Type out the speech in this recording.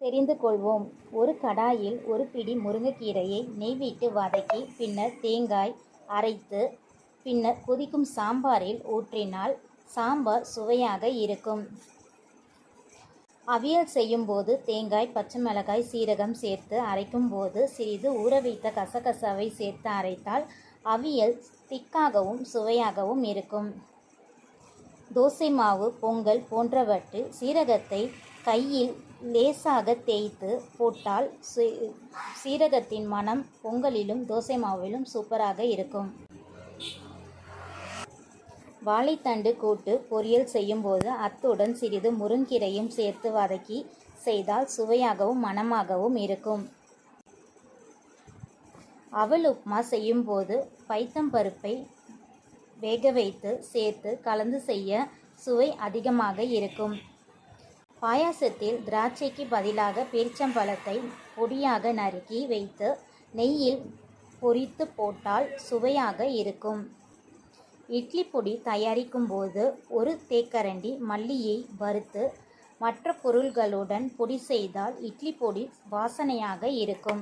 தெரிந்து கொள்வோம். ஒரு கடாயில் ஒரு பிடி முருங்கைக்கீரையை நெய் விட்டு வதக்கி பின்னர் தேங்காய் அரைத்து பின்னர் கொதிக்கும் சாம்பாரில் ஊற்றினால் சாம்பார் சுவையாக இருக்கும். அவியல் செய்யும்போது தேங்காய், பச்சை மிளகாய், சீரகம் சேர்த்து அரைக்கும்போது சிறிது ஊற வைத்த கசகசாவை சேர்த்து அரைத்தால் அவியல் திக்காகவும் சுவையாகவும் இருக்கும். தோசை மாவு, பொங்கல் போன்றவற்றில் சீரகத்தை கையில் லேசாக தேய்த்து போட்டால் சீரகத்தின் மணம் பொங்கலிலும் தோசை மாவிலும் சூப்பராக இருக்கும். வாழைத்தண்டு கூட்டு பொரியல் செய்யும்போது அத்துடன் சிறிது முருங்கீரையும் சேர்த்து வதக்கி செய்தால் சுவையாகவும் மணமாகவும் இருக்கும். அவல் உப்புமா செய்யும்போது பைத்தம்பருப்பை வேக வைத்து சேர்த்து கலந்து செய்ய சுவை அதிகமாக இருக்கும். பாயாசத்தில் திராட்சைக்கு பதிலாக பேரிச்சம்பழத்தை பொடியாக நறுக்கி வைத்து நெய்யில் பொரித்து போட்டால் சுவையாக இருக்கும். இட்லி பொடி தயாரிக்கும் போது ஒரு தேக்கரண்டி மல்லியை வறுத்து மற்ற பொருள்களுடன் பொடி செய்தால் இட்லி பொடி வாசனையாக இருக்கும்.